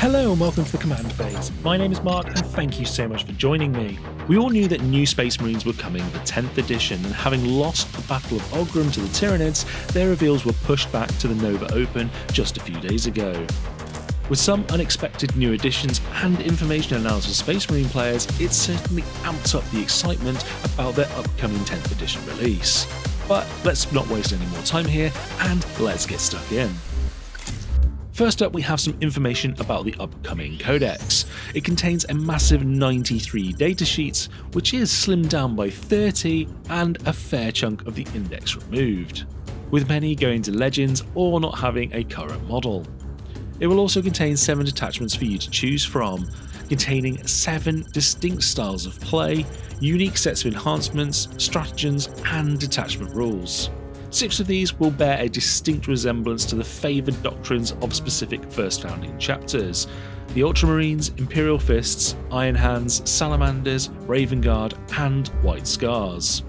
Hello and welcome to the Command Phase. My name is Mark and thank you so much for joining me. We all knew that new Space Marines were coming the 10th edition, and having lost the Battle of Ogram to the Tyranids, their reveals were pushed back to the Nova Open just a few days ago. With some unexpected new additions and information announced for Space Marine players, it certainly amped up the excitement about their upcoming 10th edition release. But let's not waste any more time here and let's get stuck in. First up, we have some information about the upcoming Codex. It contains a massive 93 datasheets, which is slimmed down by 30 and a fair chunk of the index removed, with many going to Legends or not having a current model. It will also contain 7 detachments for you to choose from, containing 7 distinct styles of play, unique sets of enhancements, stratagems and detachment rules. 6 of these will bear a distinct resemblance to the favoured doctrines of specific first founding chapters: the Ultramarines, Imperial Fists, Iron Hands, Salamanders, Raven Guard and White Scars.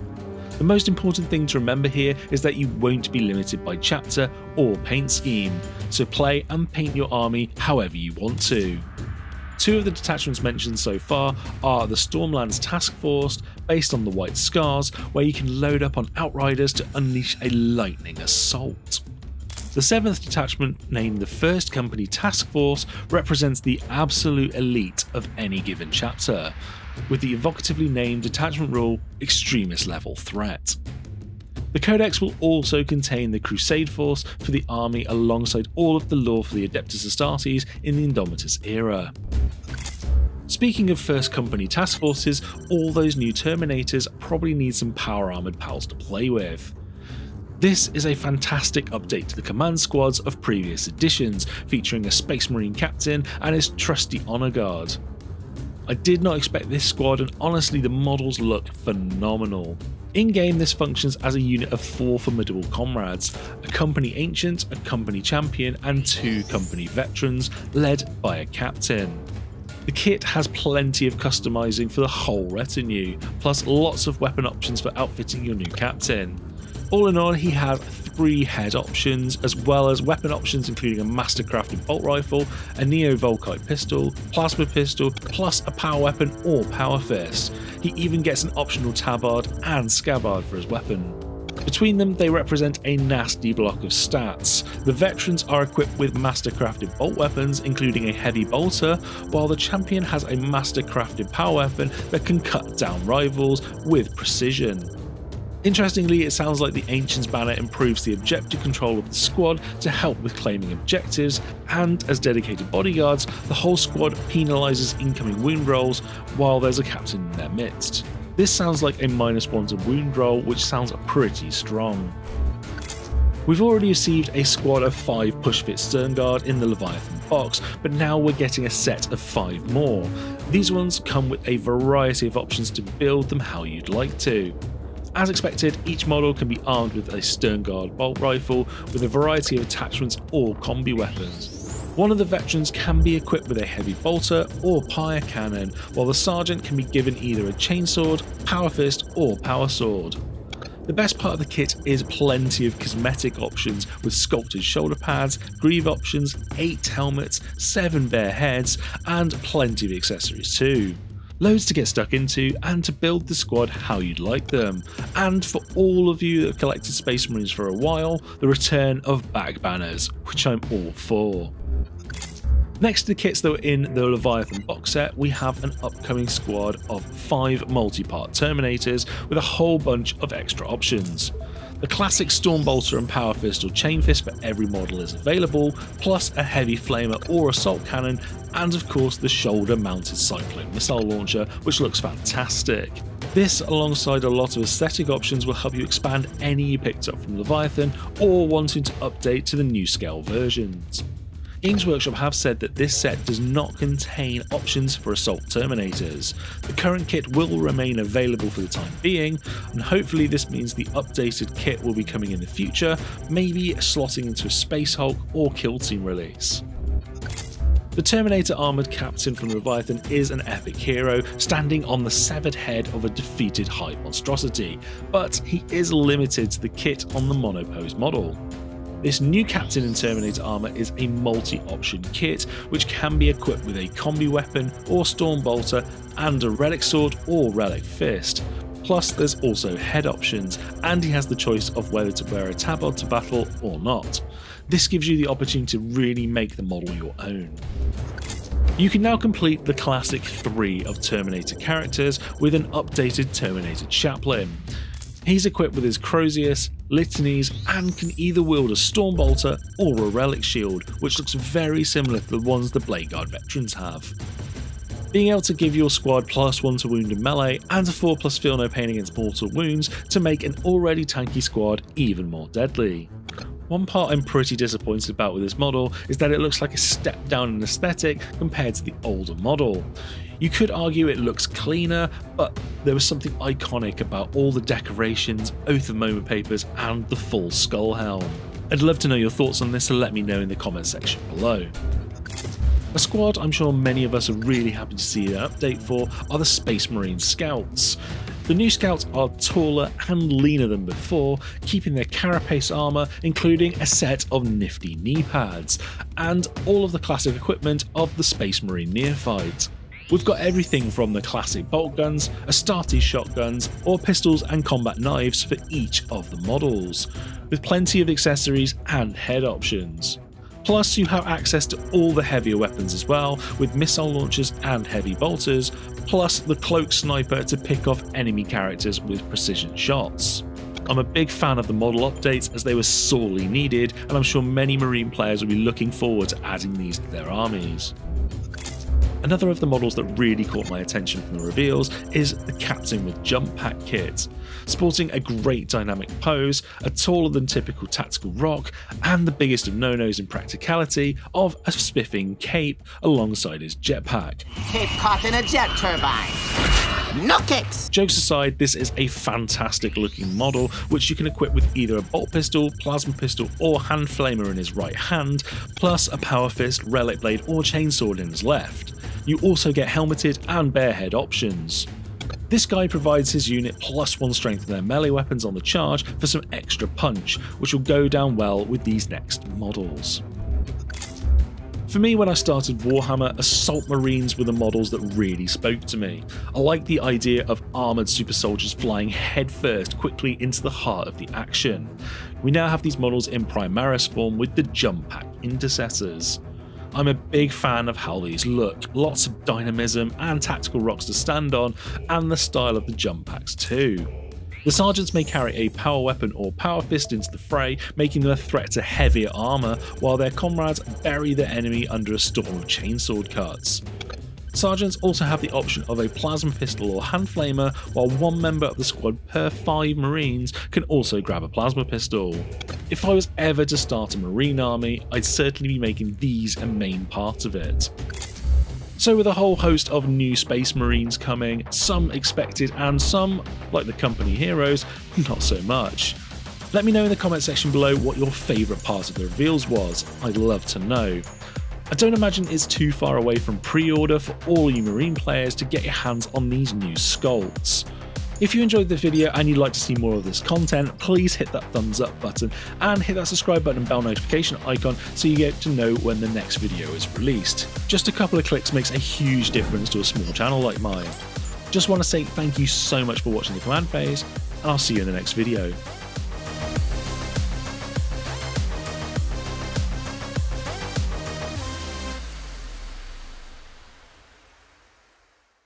The most important thing to remember here is that you won't be limited by chapter or paint scheme, so play and paint your army however you want to. 2 of the detachments mentioned so far are the Stormlands Task Force, based on the White Scars, where you can load up on Outriders to unleash a lightning assault. The 7th detachment, named the 1st Company Task Force, represents the absolute elite of any given chapter, with the evocatively named detachment rule Extremist Level Threat. The Codex will also contain the Crusade Force for the army alongside all of the lore for the Adeptus Astartes in the Indomitus era. Speaking of First Company Task Forces, all those new Terminators probably need some power armoured pals to play with. This is a fantastic update to the command squads of previous editions, featuring a Space Marine Captain and his trusty Honour Guard. I did not expect this squad, and honestly the models look phenomenal. In-game, this functions as a unit of 4 formidable comrades: a Company Ancient, a Company Champion and 2 Company Veterans, led by a Captain. The kit has plenty of customizing for the whole retinue, plus lots of weapon options for outfitting your new captain. All in all, he has 3 head options, as well as weapon options including a master-crafted bolt rifle, a Neo-Volkite pistol, plasma pistol, plus a power weapon or power fist. He even gets an optional tabard and scabbard for his weapon. Between them, they represent a nasty block of stats. The veterans are equipped with master-crafted bolt weapons, including a heavy bolter, while the champion has a master-crafted power weapon that can cut down rivals with precision. Interestingly, it sounds like the Ancient's banner improves the objective control of the squad to help with claiming objectives, and as dedicated bodyguards, the whole squad penalises incoming wound rolls while there's a captain in their midst. This sounds like a -1 to wound roll, which sounds pretty strong. We've already received a squad of 5 push-fit Sternguard in the Leviathan box, but now we're getting a set of 5 more. These ones come with a variety of options to build them how you'd like to. As expected, each model can be armed with a Sternguard bolt rifle with a variety of attachments or combi weapons. One of the veterans can be equipped with a heavy bolter or pyre cannon, while the sergeant can be given either a chainsword, power fist or power sword. The best part of the kit is plenty of cosmetic options with sculpted shoulder pads, greave options, 8 helmets, 7 bare heads and plenty of accessories too. Loads to get stuck into and to build the squad how you'd like them. And for all of you that have collected Space Marines for a while, the return of back banners, which I'm all for. Next to the kits that were in the Leviathan box set, we have an upcoming squad of 5 multi-part Terminators with a whole bunch of extra options. The classic Stormbolter and Power Fist or Chain Fist for every model is available, plus a heavy flamer or assault cannon, and of course the shoulder-mounted Cyclone missile launcher, which looks fantastic. This, alongside a lot of aesthetic options, will help you expand any you picked up from Leviathan or wanting to update to the new scale versions. Games Workshop have said that this set does not contain options for Assault Terminators. The current kit will remain available for the time being, and hopefully this means the updated kit will be coming in the future, maybe slotting into a Space Hulk or Kill Team release. The Terminator Armoured Captain from Leviathan is an epic hero, standing on the severed head of a defeated Hive monstrosity, but he is limited to the kit on the monopose model. This new Captain and Terminator armor is a multi-option kit which can be equipped with a combi weapon or storm bolter and a relic sword or relic fist. Plus there's also head options, and he has the choice of whether to wear a tabard to battle or not. This gives you the opportunity to really make the model your own. You can now complete the classic 3 of Terminator characters with an updated Terminator Chaplain. He's equipped with his Crozius, litanies, and can either wield a storm bolter or a relic shield, which looks very similar to the ones the Blade Guard veterans have. Being able to give your squad +1 to wound and melee and a 4+ feel no pain against mortal wounds to make an already tanky squad even more deadly. One part I'm pretty disappointed about with this model is that it looks like a step down in aesthetic compared to the older model. You could argue it looks cleaner, but there was something iconic about all the decorations, Oath of Moment papers, and the full skull helm. I'd love to know your thoughts on this, so let me know in the comment section below. A squad I'm sure many of us are really happy to see an update for are the Space Marine Scouts. The new Scouts are taller and leaner than before, keeping their carapace armour, including a set of nifty knee pads, and all of the classic equipment of the Space Marine Neophyte. We've got everything from the classic bolt guns, Astartes shotguns, or pistols and combat knives for each of the models, with plenty of accessories and head options. Plus you have access to all the heavier weapons as well, with missile launchers and heavy bolters, plus the cloak sniper to pick off enemy characters with precision shots. I'm a big fan of the model updates as they were sorely needed, and I'm sure many Marine players will be looking forward to adding these to their armies. Another of the models that really caught my attention from the reveals is the Captain with Jump Pack kit. Sporting a great dynamic pose, a taller than typical tactical rock, and the biggest of no-nos in practicality of a spiffing cape alongside his jetpack. Cape caught in a jet turbine. No kicks! Jokes aside, this is a fantastic looking model which you can equip with either a bolt pistol, plasma pistol or hand flamer in his right hand, plus a power fist, relic blade or chainsword in his left. You also get helmeted and bare head options. This guy provides his unit +1 strength in their melee weapons on the charge for some extra punch, which will go down well with these next models. For me, when I started Warhammer, Assault Marines were the models that really spoke to me. I like the idea of armoured super soldiers flying headfirst quickly into the heart of the action. We now have these models in Primaris form with the Jump Pack Intercessors. I'm a big fan of how these look, lots of dynamism and tactical rocks to stand on, and the style of the jump packs too. The sergeants may carry a power weapon or power fist into the fray, making them a threat to heavier armour, while their comrades bury their enemy under a storm of chainsword cuts. Sergeants also have the option of a plasma pistol or hand flamer, while one member of the squad per 5 Marines can also grab a plasma pistol. If I was ever to start a Marine army, I'd certainly be making these a main part of it. So with a whole host of new Space Marines coming, some expected and some, like the company heroes, not so much. Let me know in the comment section below what your favourite part of the reveals was, I'd love to know. I don't imagine it's too far away from pre-order for all you Marine players to get your hands on these new sculpts. If you enjoyed the video and you'd like to see more of this content, please hit that thumbs up button and hit that subscribe button and bell notification icon so you get to know when the next video is released. Just a couple of clicks makes a huge difference to a small channel like mine. Just want to say thank you so much for watching the command phase, and I'll see you in the next video.